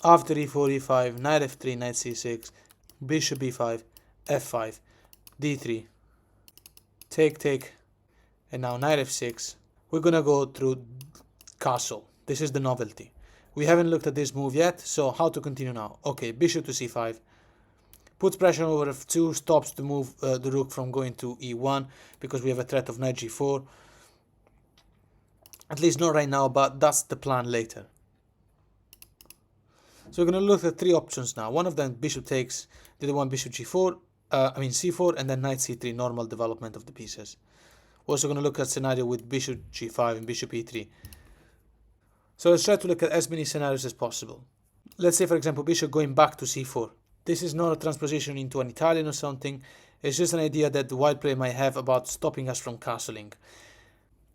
After e4, e5, knight f3, knight c6, bishop e5, f5, d3, take, and now knight f6. We're gonna go through castle. This is the novelty. We haven't looked at this move yet, so how to continue now? Okay, bishop to c5. Puts pressure over f2, stops the move, the rook from going to e1 because we have a threat of knight g4. At least not right now, but that's the plan later. So we're going to look at three options now. One of them, bishop takes, the other one, bishop g4, c4, and then knight c3, normal development of the pieces. We're also going to look at scenario with bishop g5 and bishop e3. So let's try to look at as many scenarios as possible. Let's say, for example, bishop going back to c4. This is not a transposition into an Italian or something. It's just an idea that the white player might have about stopping us from castling.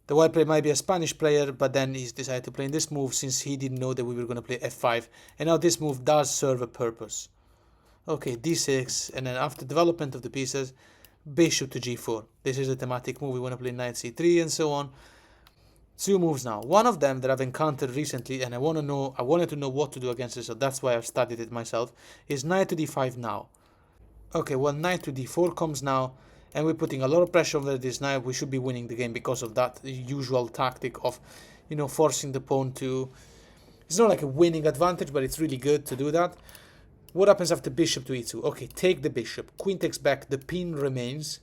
The white player might be a Spanish player, but then he's decided to play in this move since he didn't know that we were going to play f5. And now this move does serve a purpose. Okay, d6, and then after development of the pieces, bishop to g4. This is a thematic move. We want to play knight c3 and so on. Two moves now. One of them that I've encountered recently, and I wanted to know what to do against it, so that's why I've studied it myself, is knight to d5 now. Okay, well, knight to d4 comes now, and we're putting a lot of pressure over this knight. We should be winning the game because of that usual tactic of, forcing the pawn to... It's not like a winning advantage, but it's really good to do that. What happens after bishop to e2? Okay, take the bishop. Queen takes back, the pin remains.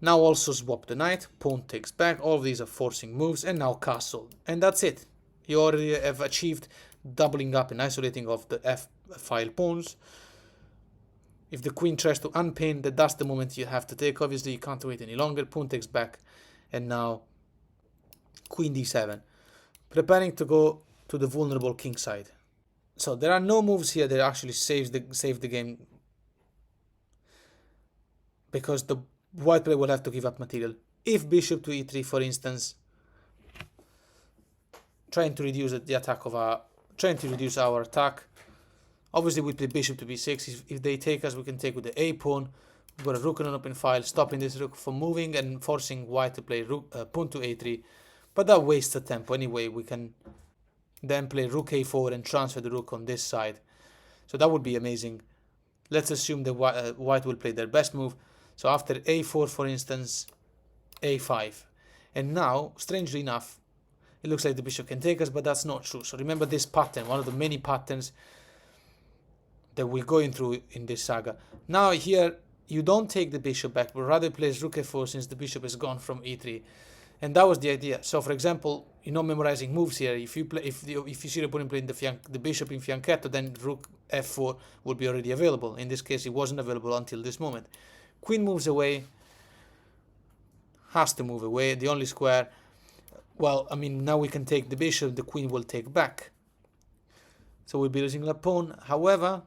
Now also swap the knight, pawn takes back, all of these are forcing moves, and now castle. And that's it. You already have achieved doubling up and isolating of the f-file pawns. If the queen tries to unpin, that's the moment you have to take. Obviously, you can't wait any longer. Pawn takes back, and now queen d7. Preparing to go to the vulnerable king side. So there are no moves here that actually save the game, because the white player will have to give up material. If bishop to e3, for instance, trying to reduce our attack. Obviously, we play bishop to b6. If they take us, we can take with the a pawn. We've got a rook on an open file, stopping this rook from moving and forcing white to play pawn to a3. But that wastes the tempo anyway. We can then play rook a4 and transfer the rook on this side. So that would be amazing. Let's assume that white will play their best move. So after a4, for instance, a5. And now, strangely enough, it looks like the bishop can take us, but that's not true. So remember this pattern, one of the many patterns that we're going through in this saga. Now here, you don't take the bishop back, but rather plays rook f4 since the bishop is gone from e3. And that was the idea. So for example, you're not memorizing moves here. If you see the opponent playing the bishop in fianchetto, then rook f4 would be already available. In this case, it wasn't available until this moment. Queen moves away, has to move away, the only square. Well, I mean, now we can take the bishop, the queen will take back. So we'll be losing the pawn. However,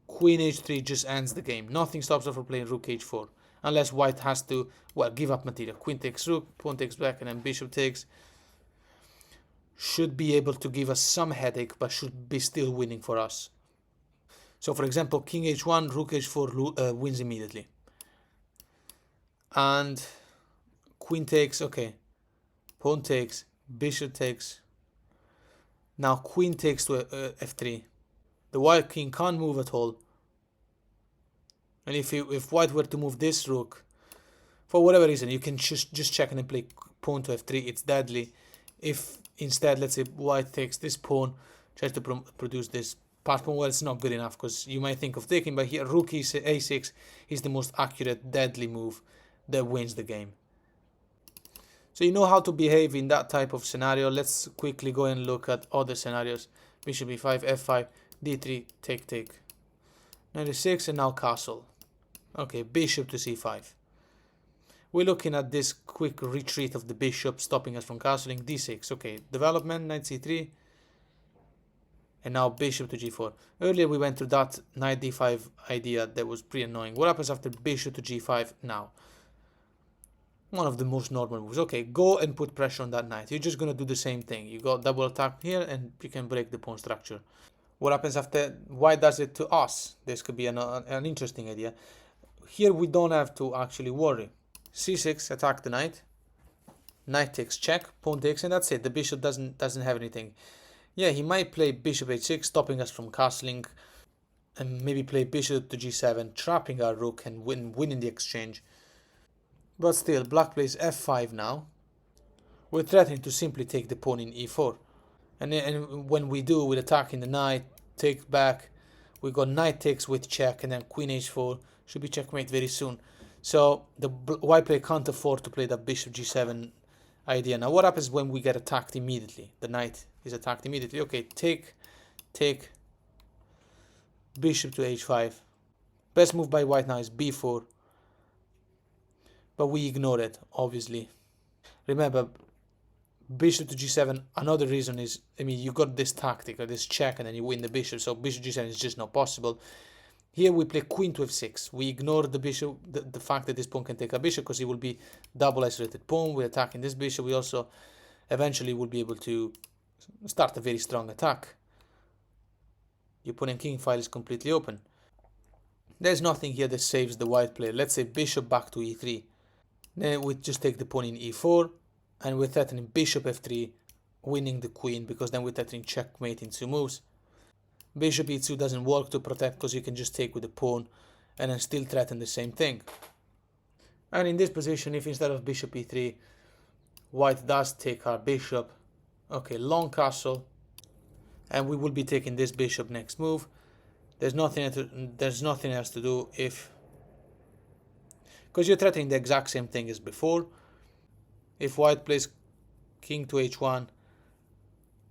queen h3 just ends the game. Nothing stops us from playing rook h4. Unless white has to, well, give up material. Queen takes rook, pawn takes back, and then bishop takes. Should be able to give us some headache, but should be still winning for us. So for example, king h1, rook h4 wins immediately. And queen takes, okay, pawn takes, bishop takes. Now queen takes to f3. The white king can't move at all. And if white were to move this rook, for whatever reason, you can just check and play pawn to f3. It's deadly. If instead, let's say white takes this pawn, tries to produce this pass pawn, well, it's not good enough because you might think of taking, but here rook a6 is the most accurate, deadly move that wins the game. So you know how to behave in that type of scenario. Let's quickly go and look at other scenarios. Bishop e5, f5, d3, take. Knight e6, and now castle. Okay, bishop to c5. We're looking at this quick retreat of the bishop, stopping us from castling. d6, okay, development, knight c3, and now bishop to g4. Earlier we went through that knight d5 idea that was pretty annoying. What happens after bishop to g5 now? One of the most normal moves. Okay, go and put pressure on that knight. You're just going to do the same thing. You got double attack here, and you can break the pawn structure. What happens after white does it to us? This could be an interesting idea. Here we don't have to actually worry. c6, attack the knight. Knight takes check, pawn takes, and that's it. The bishop doesn't have anything. Yeah, he might play bishop h6, stopping us from castling, and maybe play bishop to g7, trapping our rook and winning the exchange. But still, black plays f5 now. We're threatening to simply take the pawn in e4. And when we do, with attacking the knight, take back, we got knight takes with check, and then queen h4 should be checkmate very soon. So the white player can't afford to play that bishop g7 idea. Now what happens when we get attacked immediately? The knight is attacked immediately. Okay, take, bishop to h5. Best move by white now is b4. But we ignore it, obviously. Remember, bishop to g7, another reason is, I mean, you got this tactic or this check and then you win the bishop, so bishop g7 is just not possible. Here we play queen to f6. We ignore the bishop, the fact that this pawn can take a bishop, because he will be double isolated pawn. We're attacking this bishop. We also eventually will be able to start a very strong attack. The opponent king file is completely open. There's nothing here that saves the white player. Let's say bishop back to e3. Then we just take the pawn in e4, and we're threatening bishop f3, winning the queen, because then we're threatening checkmate in 2 moves. Bishop e2 doesn't work to protect, because you can just take with the pawn and then still threaten the same thing. And in this position, if instead of bishop e3, white does take our bishop, okay, long castle, and we will be taking this bishop next move. There's nothing else to do, because you're threatening the exact same thing as before. If white plays king to h1,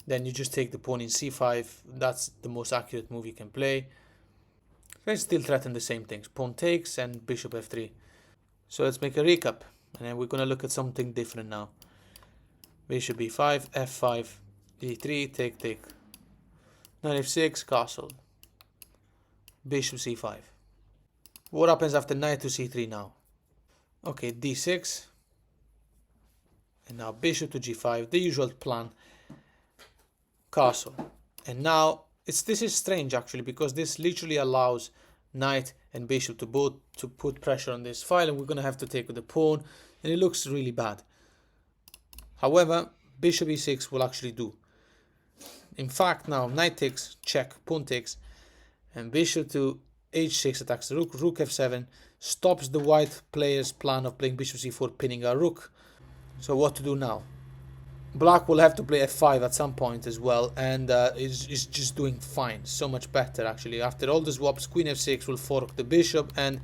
then you just take the pawn in c5. That's the most accurate move you can play. They still threaten the same things. Pawn takes and bishop f3. So let's make a recap. And then we're going to look at something different now. Bishop b5, f5, e3, take. Knight f6, castle. Bishop c5. What happens after knight to c3 now? Okay, d6. And now bishop to g5, the usual plan. Castle. And now this is strange actually, because this literally allows knight and bishop to both to put pressure on this file, and we're gonna have to take with the pawn, and it looks really bad. However, bishop e6 will actually do. In fact, now knight takes, check, pawn takes, and bishop to h6 attacks the rook. Rook f7 stops the white player's plan of playing bishop c4, pinning our rook. So what to do now? Black will have to play f5 at some point as well, and is just doing fine, so much better actually. After all the swaps, queen f6 will fork the bishop, and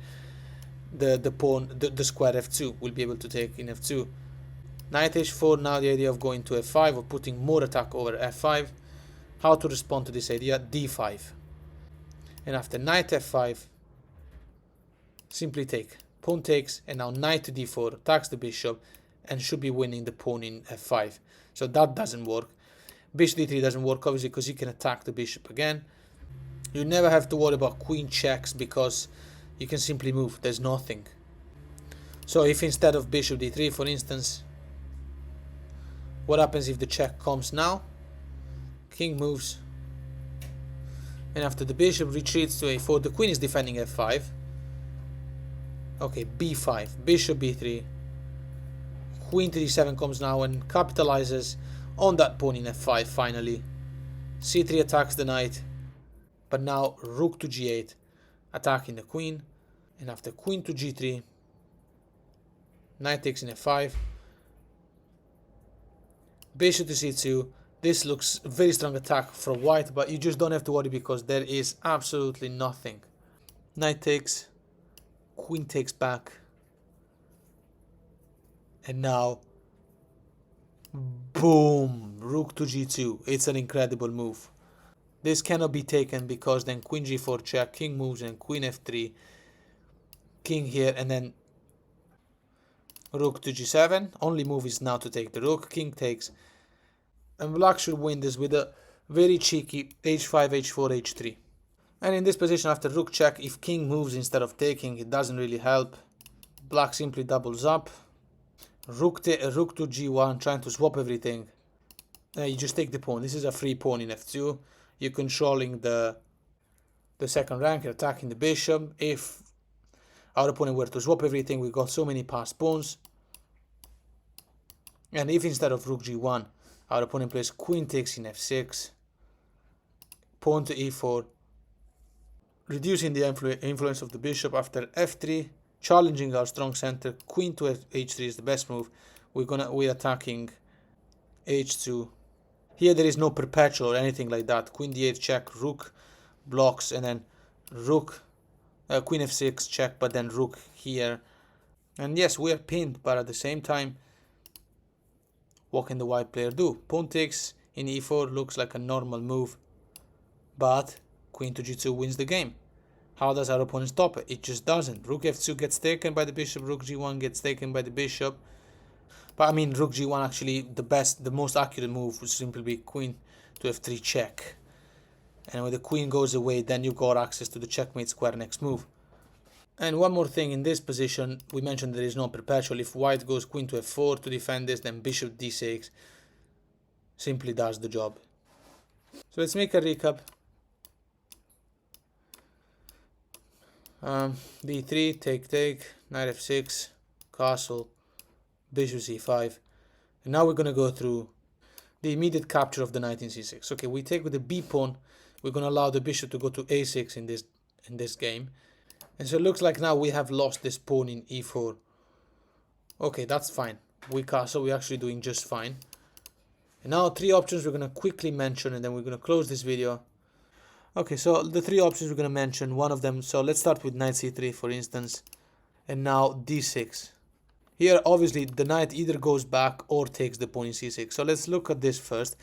the pawn, the square f2 will be able to take in f2. Knight h4, now the idea of going to f5 or putting more attack over f5. How to respond to this idea? d5. And after knight f5, simply take. Pawn takes, and now knight to d4, attacks the bishop, and should be winning the pawn in f5. So that doesn't work. Bishop d3 doesn't work, obviously, because you can attack the bishop again. You never have to worry about queen checks, because you can simply move. There's nothing. So if instead of bishop d3, for instance, what happens if the check comes now? King moves, and after the bishop retreats to a4, the queen is defending f5. Okay, b5, bishop b3, queen to d7 comes now and capitalizes on that pawn in f5 finally. c3 attacks the knight, but now rook to g8, attacking the queen, and after queen to g3, knight takes in f5, bishop to c2. This looks a very strong attack for white, but you just don't have to worry, because there is absolutely nothing. Knight takes, queen takes back, and now boom, rook to g2. It's an incredible move. This cannot be taken, because then queen g4 check, king moves, and queen f3, king here, and then rook to g7. Only move is now to take the rook. King takes, and black should win this with a very cheeky h5, h4, h3. And in this position, after rook check, if king moves instead of taking, it doesn't really help. Black simply doubles up. Rook to g1, trying to swap everything. You just take the pawn. This is a free pawn in f2. You're controlling the second rank, you're attacking the bishop. If our opponent were to swap everything, we got so many passed pawns. And if instead of rook g1, our opponent plays queen takes in f6, pawn to e4, reducing the influence of the bishop after f3, challenging our strong center. Queen to h3 is the best move. We're attacking h2. Here there is no perpetual or anything like that. Queen d8 check, rook blocks, and then rook, queen f6 check, but then rook here. And yes, we are pinned, but at the same time, what can the white player do? Pawn takes in e4 looks like a normal move, but queen to g2 wins the game. How does our opponent stop it? It just doesn't. Rook f2 gets taken by the bishop, rook g1 gets taken by the bishop. But I mean, rook g1 actually, the most accurate move would simply be queen to f3 check. And when the queen goes away, then you got access to the checkmate square next move. And one more thing, in this position, we mentioned there is no perpetual. If white goes queen to f4 to defend this, then bishop d6 simply does the job. So let's make a recap. d3, take, knight f6, castle, bishop c5. And now we're going to go through the immediate capture of the knight in c6. Okay, we take with the b pawn. We're going to allow the bishop to go to a6 in this game. And so it looks like now we have lost this pawn in e4. Okay, that's fine. We castle, we're actually doing just fine. And now 3 options we're going to quickly mention, and then we're going to close this video. Okay, so the 3 options we're going to mention, one of them, so let's start with knight c3 for instance. And now d6. Here obviously the knight either goes back or takes the pawn in c6. So let's look at this first.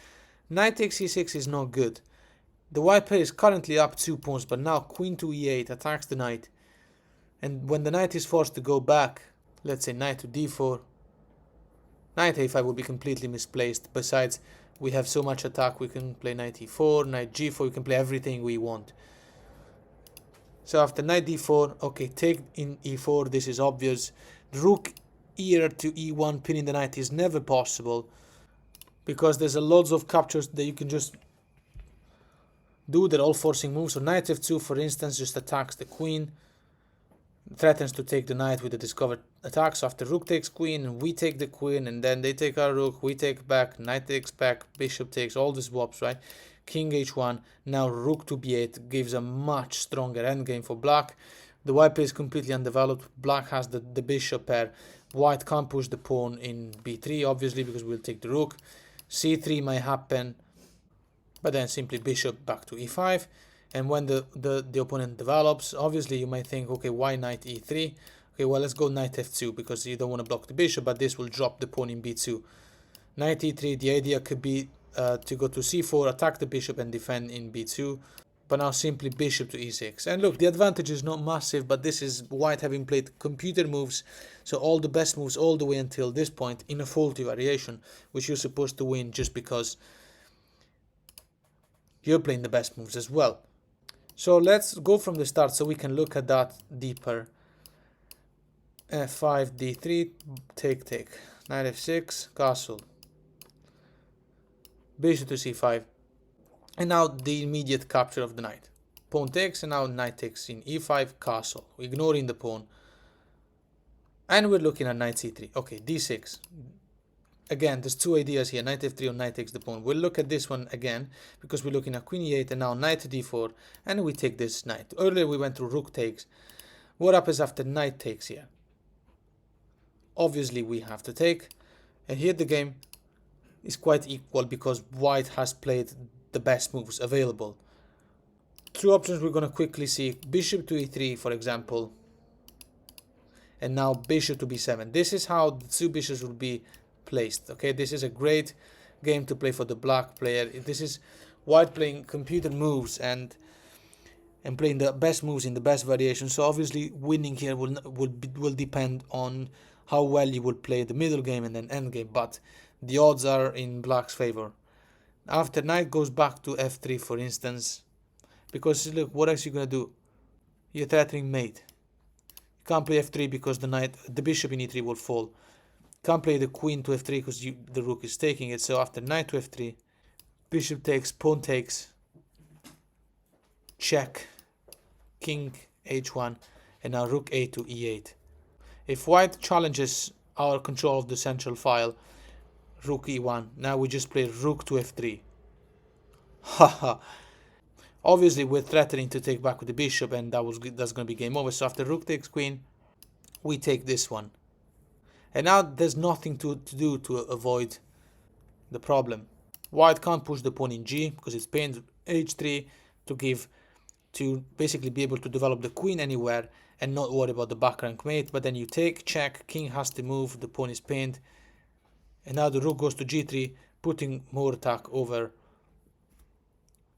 Knight takes c6 is not good. The white player is currently up 2 pawns, but now queen to e8 attacks the knight. And when the knight is forced to go back, let's say knight to d4, knight a5 would be completely misplaced. Besides, we have so much attack, we can play knight e4, knight g4, we can play everything we want. So after knight d4, okay, take in e4, this is obvious. Rook here to e1, pinning the knight is never possible, because there's a lots of captures that you can just do. They're all forcing moves. So knight f2, for instance, just attacks the queen, threatens to take the knight with the discovered attack. So after rook takes queen, and we take the queen, and then they take our rook, we take back, knight takes back, bishop takes, all the swaps, right? King h1, now rook to b8 gives a much stronger endgame for black. The white player is completely undeveloped. Black has the bishop pair. White can't push the pawn in b3, obviously, because we'll take the rook. c3 might happen, but then simply bishop back to e5. And when the opponent develops, obviously you might think, okay, why knight e3? Okay, well, let's go knight f2, because you don't want to block the bishop, but this will drop the pawn in b2. Knight e3, the idea could be to go to c4, attack the bishop and defend in b2. But now simply bishop to e6. And look, the advantage is not massive, but this is white having played computer moves, so all the best moves all the way until this point in a faulty variation, which you're supposed to win just because you're playing the best moves as well. So let's go from the start so we can look at that deeper. f5, d3, take, knight f6, castle, bishop to c5. And now the immediate capture of the knight. Pawn takes, and now knight takes in e5, castle, ignoring the pawn. And we're looking at knight c3. Okay, d6. Again, there's 2 ideas here, knight f3 or knight takes the pawn. We'll look at this one again, because we're looking at queen e8 and now knight to d4, and we take this knight. Earlier we went through rook takes. What happens after knight takes here? Obviously we have to take, and here the game is quite equal because white has played the best moves available. 2 options we're going to quickly see. Bishop to e3, for example, and now bishop to b7. This is how the 2 bishops will be placed. Okay, this is a great game to play for the black player. This is white playing computer moves and playing the best moves in the best variation. So obviously winning here will depend on how well you will play the middle game and then end game, but the odds are in black's favor. After knight goes back to f3, for instance, because look, what else are you gonna do? You're threatening mate. You can't play f3 because the bishop in e3 will fall. Can't play the queen to f3 because the rook is taking it. So after knight to f3, bishop takes, pawn takes, check, king h1, and now rook a to e8. If white challenges our control of the central file, rook e1, now we just play rook to f3. Haha. Obviously, we're threatening to take back with the bishop, and that's going to be game over. So after rook takes queen, we take this one. And now there's nothing to do to avoid the problem. White can't push the pawn in g because it's pinned. h3 to basically be able to develop the queen anywhere and not worry about the back rank mate. But then you take, check, king has to move, the pawn is pinned. And now the rook goes to g3, putting more attack over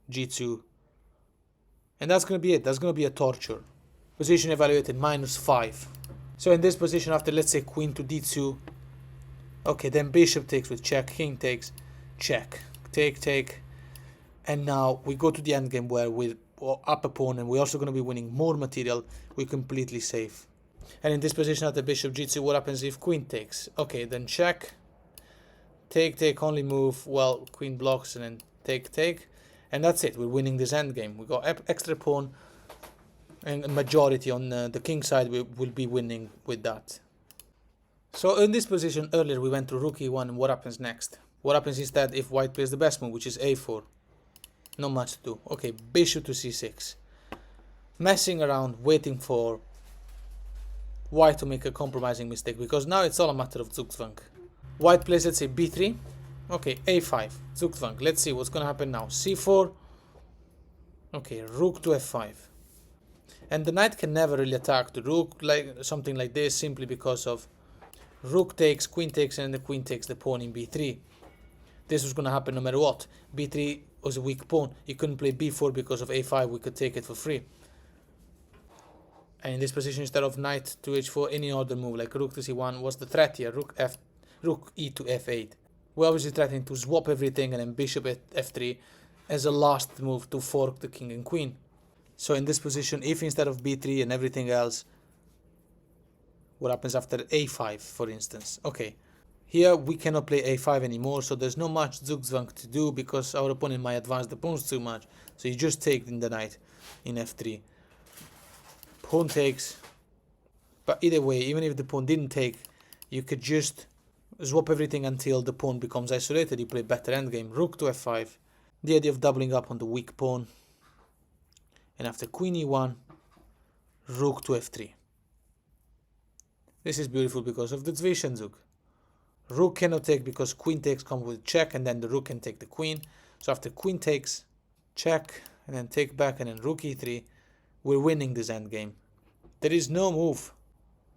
g2. And that's going to be it. That's going to be a torture. Position evaluated -5. So in this position, after let's say queen to d2, okay, then bishop takes with check, king takes, check, take, and now we go to the endgame where with up a pawn, and we're also going to be winning more material. We're completely safe. And in this position after bishop g2, what happens if queen takes? Okay, then check, take, only move, well, queen blocks, and then take, and that's it. We're winning this endgame. We got extra pawn, and a majority on the king side. We will be winning with that. So in this position earlier we went to rook e1, and what happens next? What happens is that if white plays the best move, which is a4, not much to do. Okay, bishop to c6, messing around, waiting for white to make a compromising mistake, because now it's all a matter of Zugzwang. White plays, let's say, b3, okay, a5, Zugzwang. Let's see what's gonna happen now. c4, okay, rook to f5. And the knight can never really attack the rook like something like this, simply because of rook takes, queen takes, and the queen takes the pawn in b3. This was going to happen no matter what. b3 was a weak pawn. You couldn't play b4 because of a5. We could take it for free. And in this position, instead of knight to h4, any other move like rook to c1 was the threat here. Rook e to f8. We're obviously threatening to swap everything, and then bishop at f3 as a last move to fork the king and queen. So in this position, if instead of b3 and everything else, what happens after a5, for instance? Okay, here we cannot play a5 anymore, so there's not much Zugzwang to do because our opponent might advance the pawns too much. So you just take in the knight in f3. Pawn takes, but either way, even if the pawn didn't take, you could just swap everything until the pawn becomes isolated. You play better endgame. Rook to f5. The idea of doubling up on the weak pawn. And after queen e1, rook to f3. This is beautiful because of the Zwischenzug. Rook cannot take because queen takes comes with check, and then the rook can take the queen. So after queen takes, check, and then take back, and then rook e3, we're winning this endgame. There is no move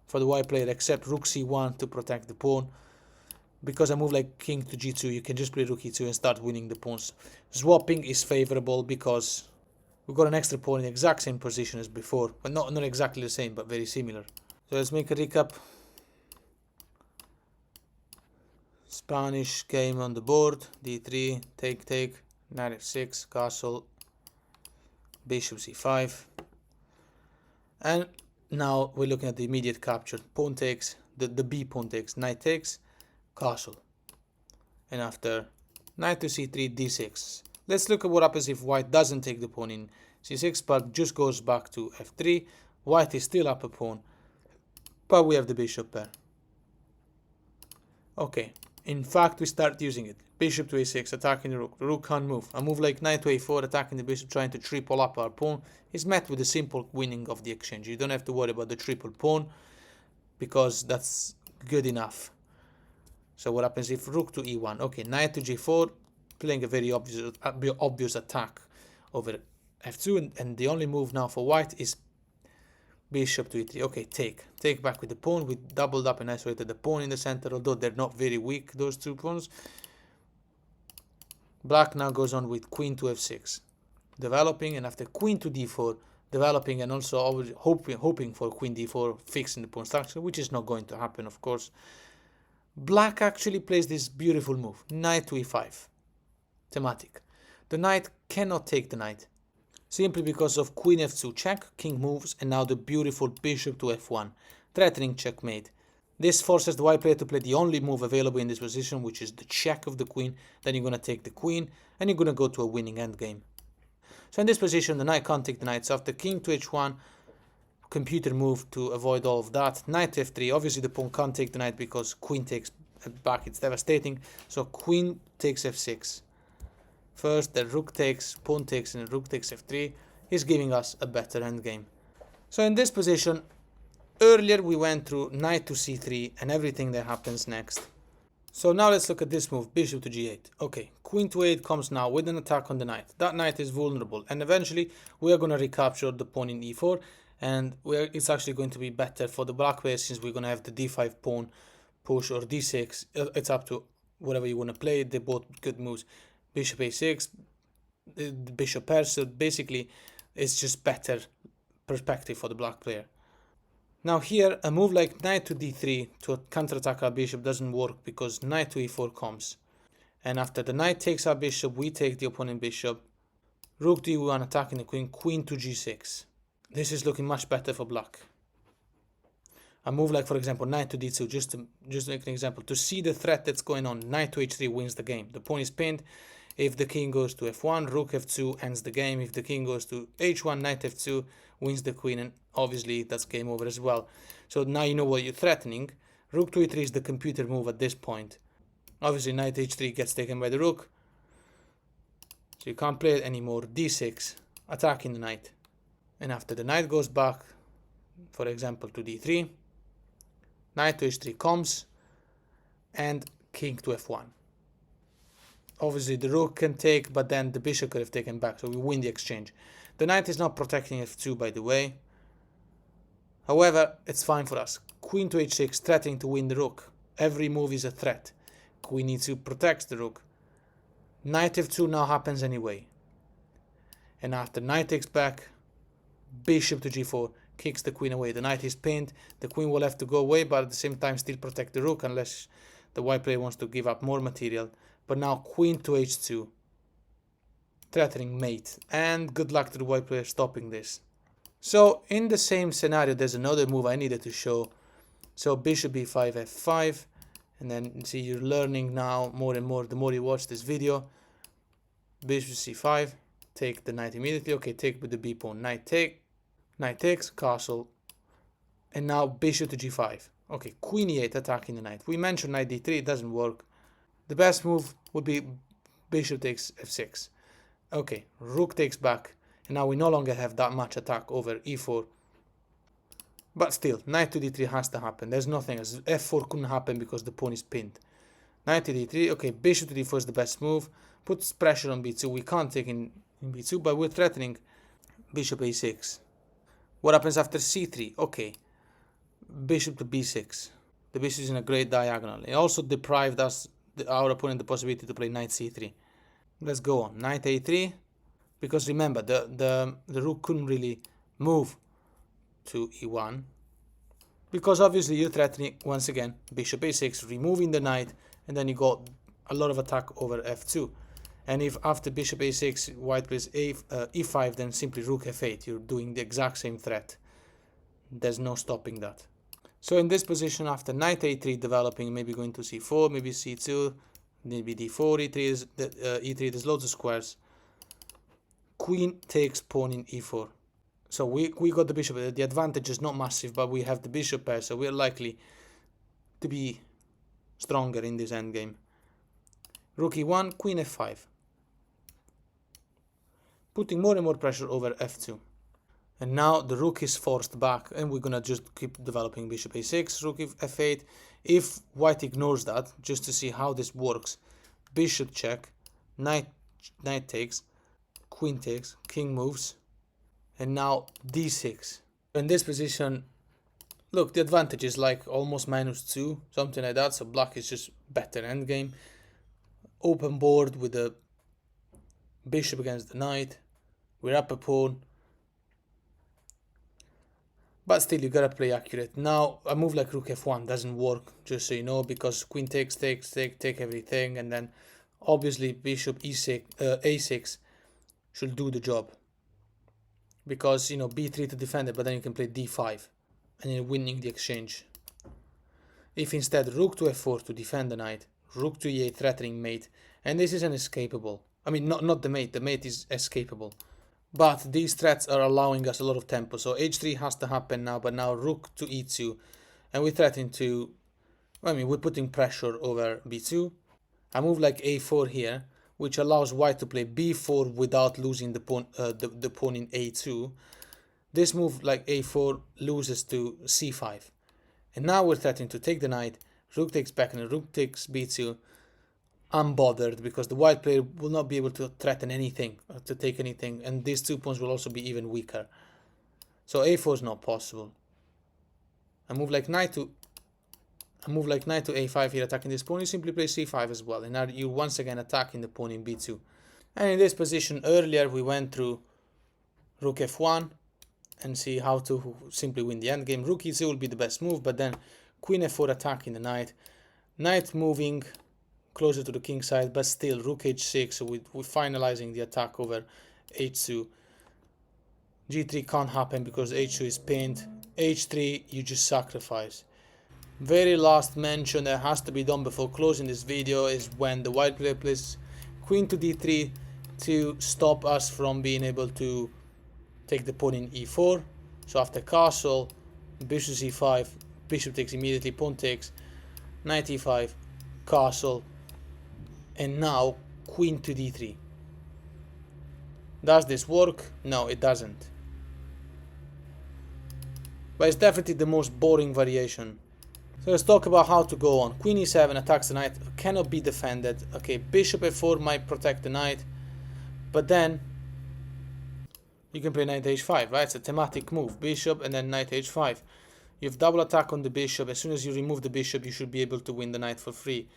for the white player except rook c1 to protect the pawn. Because a move like king to g2, you can just play rook e2 and start winning the pawns. Swapping is favorable because we've got an extra pawn in the exact same position as before. But not exactly the same, but very similar. So let's make a recap. Spanish game on the board. d3, take, knight f6, castle, bishop c5. And now we're looking at the immediate capture. Pawn takes, the b pawn takes, knight takes, castle. And after knight to c3, d6. Let's look at what happens if white doesn't take the pawn in c6, but just goes back to f3. White is still up a pawn, but we have the bishop pair. Okay, in fact we start using it. Bishop to a6, attacking the rook. The rook can't move. A move like knight to a4, attacking the bishop, trying to triple up our pawn, is met with a simple winning of the exchange. You don't have to worry about the triple pawn, because that's good enough. So what happens if rook to e1? Okay, knight to g4, playing a very obvious attack over f2, and the only move now for white is bishop to e3. Okay, take back with the pawn. We doubled up and isolated the pawn in the center, although they're not very weak, those two pawns. Black now goes on with queen to f6, developing, and after queen to d4, developing, and also hoping for queen d4, fixing the pawn structure, which is not going to happen, of course. Black actually plays this beautiful move, knight to e5, thematic. The knight cannot take the knight, simply because of queen f2 check, king moves, and now the beautiful bishop to f1, threatening checkmate. This forces the white player to play the only move available in this position, which is the check of the queen. Then you're going to take the queen, and you're going to go to a winning endgame. So in this position, the knight can't take the knight. So after king to h1, computer move to avoid all of that. Knight to f3. Obviously, the pawn can't take the knight because queen takes back. It's devastating. So queen takes f6. First, the rook takes, pawn takes, and rook takes f3 is giving us a better endgame. So in this position, earlier we went through knight to c3 and everything that happens next. So now let's look at this move, bishop to g8. Okay, queen to 8 comes now with an attack on the knight. That knight is vulnerable, and eventually we are going to recapture the pawn in e4, and it's actually going to be better for the black player since we're going to have the d5 pawn push or d6. It's up to whatever you want to play. They're both good moves. Bishop a6, the bishop pairs, so basically it's just better perspective for the black player. Now here, a move like knight to d3 to counterattack our bishop doesn't work because knight to e4 comes. And after the knight takes our bishop, we take the opponent bishop. Rook to e1 attacking the queen, queen to g6. This is looking much better for black. A move like, for example, knight to d2, just to make an example, to see the threat that's going on, knight to h3 wins the game. The pawn is pinned. If the king goes to f1, rook f2 ends the game. If the king goes to h1, knight f2 wins the queen, and obviously that's game over as well. So now you know what you're threatening. Rook to e3 is the computer move at this point. Obviously knight h3 gets taken by the rook, so you can't play it anymore. d6, attacking the knight. And after the knight goes back, for example, to d3, knight to h3 comes, and king to f1. Obviously the rook can take, but then the bishop could have taken back, so we win the exchange. The knight is not protecting f2, by the way. However, it's fine for us. Queen to h6, threatening to win the rook. Every move is a threat. Queen e2 protects the rook. Knight f2 now happens anyway. And after knight takes back, bishop to g4, kicks the queen away. The knight is pinned. The queen will have to go away, but at the same time still protect the rook unless the white player wants to give up more material. But now queen to h2, threatening mate. And good luck to the white player stopping this. So in the same scenario, there's another move I needed to show. So bishop b5, f5. And then see, you're learning now more and more the more you watch this video. Bishop c5, take the knight immediately. Okay, take with the b pawn. Knight takes, castle. And now bishop to g5. Okay, queen e8 attacking the knight. We mentioned knight d3, it doesn't work. The best move would be bishop takes f6. Okay, rook takes back. And now we no longer have that much attack over e4. But still, knight to d3 has to happen. There's nothing else. f4 couldn't happen because the pawn is pinned. Knight to d3. Okay, bishop to d4 is the best move. Puts pressure on b2. We can't take in b2, but we're threatening bishop a6. What happens after c3? Okay, bishop to b6. The bishop is in a great diagonal. It also deprived us, our opponent, the possibility to play knight c3. Let's go on. Knight a3. Because remember, the rook couldn't really move to e1, because obviously you're threatening once again bishop a6, removing the knight, and then you got a lot of attack over f2. And if after bishop a6 white plays e5, then simply rook f8, you're doing the exact same threat. There's no stopping that. So in this position, after knight a3 developing, maybe going to c4, maybe c2, maybe d4, e3 is e3. There's loads of squares. Queen takes pawn in e4. So we got the bishop. The advantage is not massive, but we have the bishop pair, so we're likely to be stronger in this endgame. Rook e1, queen f5. Putting more and more pressure over f2. And now the rook is forced back, and we're gonna just keep developing bishop a6, rook f8. If white ignores that, just to see how this works, bishop check, knight takes, queen takes, king moves. And now d6. In this position, look, the advantage is like almost -2, something like that. So black is just better endgame. Open board with the bishop against the knight. We're up a pawn. But still, you gotta play accurate. Now, a move like rook f1 doesn't work, just so you know, because queen take everything. And then, obviously, bishop e6, a6 should do the job. Because, you know, b3 to defend it, but then you can play d5 and you're winning the exchange. If instead rook to f4 to defend the knight, rook to e8 threatening mate, and this is unescapable. I mean, not the mate is escapable. But these threats are allowing us a lot of tempo, so h3 has to happen now, but now rook to e2, and we're threatening to, I mean, we're putting pressure over b2. A move like a4 here which allows white to play b4 without losing the pawn in a2. This move, like a4, loses to c5. And now we're threatening to take the knight, rook takes back and rook takes b2. Unbothered, because the white player will not be able to threaten anything, or to take anything, and these 2 pawns will also be even weaker. So a4 is not possible. A move like knight to a5 here, attacking this pawn, you simply play c5 as well, and now you're once again attacking the pawn in b2. And in this position earlier we went through rook f1 and see how to simply win the endgame. Rook e2 will be the best move, but then queen f4 attacking the knight, knight moving closer to the king side, but still rook h6, so we're finalizing the attack over h2. g3 can't happen because h2 is pinned. h3 you just sacrifice. Very last mention that has to be done before closing this video is when the white player plays queen to d3 to stop us from being able to take the pawn in e4. So after castle, bishop c5, bishop takes immediately, pawn takes, knight e5, castle, and now queen to d3. Does this work? No, it doesn't. But it's definitely the most boring variation. So let's talk about how to go on. Queen e7 attacks the knight, cannot be defended. Okay, bishop f4 might protect the knight, but then you can play knight h5, right? It's a thematic move. Bishop and then knight h5. You have double attack on the bishop. As soon as you remove the bishop, you should be able to win the knight for free.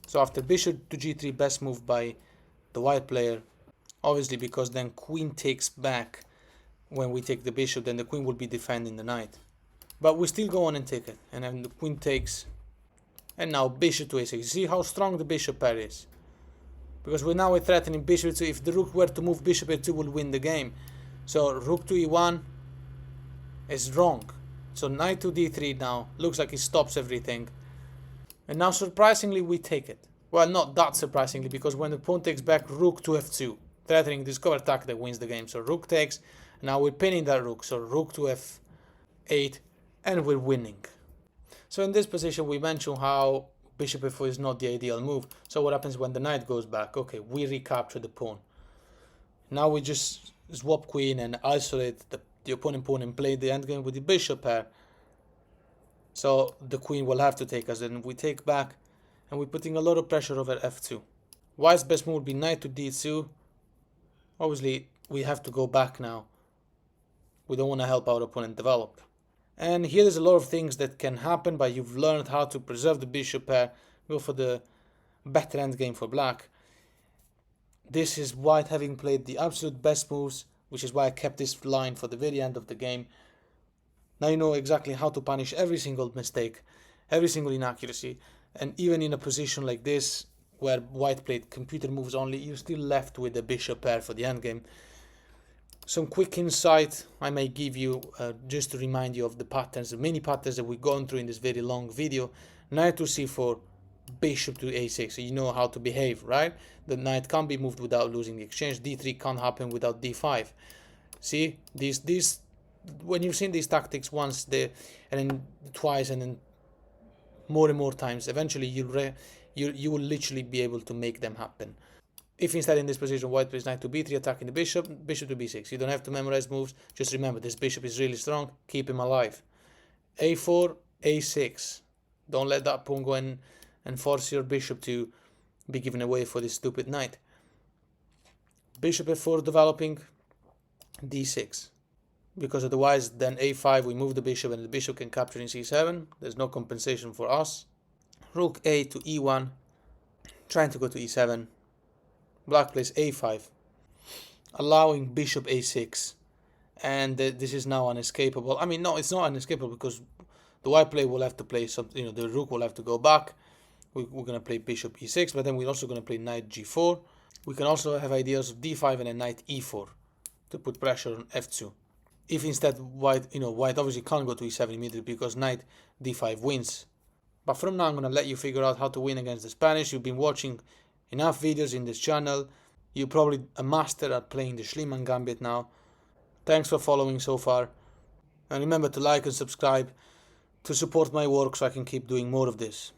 So after bishop to g3, best move by the white player. Obviously, because then queen takes back. When we take the bishop, then the queen will be defending the knight. But we still go on and take it. And then the queen takes. And now bishop to a6. You see how strong the bishop pair is? Because we're threatening bishop to. If the rook were to move bishop a2, will win the game. So rook to e1 is wrong. So knight to d3 now. Looks like it stops everything. And now surprisingly we take it. Well, not that surprisingly, because when the pawn takes back, rook to f2. Threatening this cover attack that wins the game. So rook takes. Now we're pinning that rook. So rook to f8. And we're winning. So in this position we mentioned how bishop f4 is not the ideal move. So what happens when the knight goes back? Okay, we recapture the pawn. Now we just swap queen and isolate the opponent pawn and play the endgame with the bishop pair. So the queen will have to take us, and we take back, and we're putting a lot of pressure over f2. White's best move would be knight to d2. Obviously we have to go back now. We don't want to help our opponent develop. And here there's a lot of things that can happen, but you've learned how to preserve the bishop pair, go for the better endgame for black. This is white having played the absolute best moves, which is why I kept this line for the very end of the game. Now you know exactly how to punish every single mistake, every single inaccuracy, and even in a position like this, where white played computer moves only, you're still left with the bishop pair for the endgame. Some quick insight I may give you, just to remind you of the patterns, the many patterns that we've gone through in this very long video. Knight to c4, bishop to a6, so you know how to behave, right? The knight can't be moved without losing the exchange. d3 can't happen without d5. See, these when you've seen these tactics once, and then twice, and then more and more times, eventually you will literally be able to make them happen. If instead in this position white plays knight to b3 attacking the bishop, bishop to b6. You don't have to memorize moves, just remember this bishop is really strong, keep him alive. a4, a6. Don't let that pawn go in and force your bishop to be given away for this stupid knight. Bishop f4 developing, d6. Because otherwise then a5 we move the bishop and the bishop can capture in c7. There's no compensation for us. Rook a to e1, trying to go to e7. Black plays a5, allowing bishop a6, and this is now unescapable. I mean, no, it's not unescapable because the white player will have to play something. The rook will have to go back. We're going to play bishop e6, but then we're also going to play knight g4. We can also have ideas of d5 and a knight e4 to put pressure on f2. If instead white obviously can't go to e7 immediately because knight d5 wins. But from now I'm going to let you figure out how to win against the Spanish. You've been watching enough videos in this channel. You're probably a master at playing the Schliemann Gambit now. Thanks for following so far. And remember to like and subscribe to support my work so I can keep doing more of this.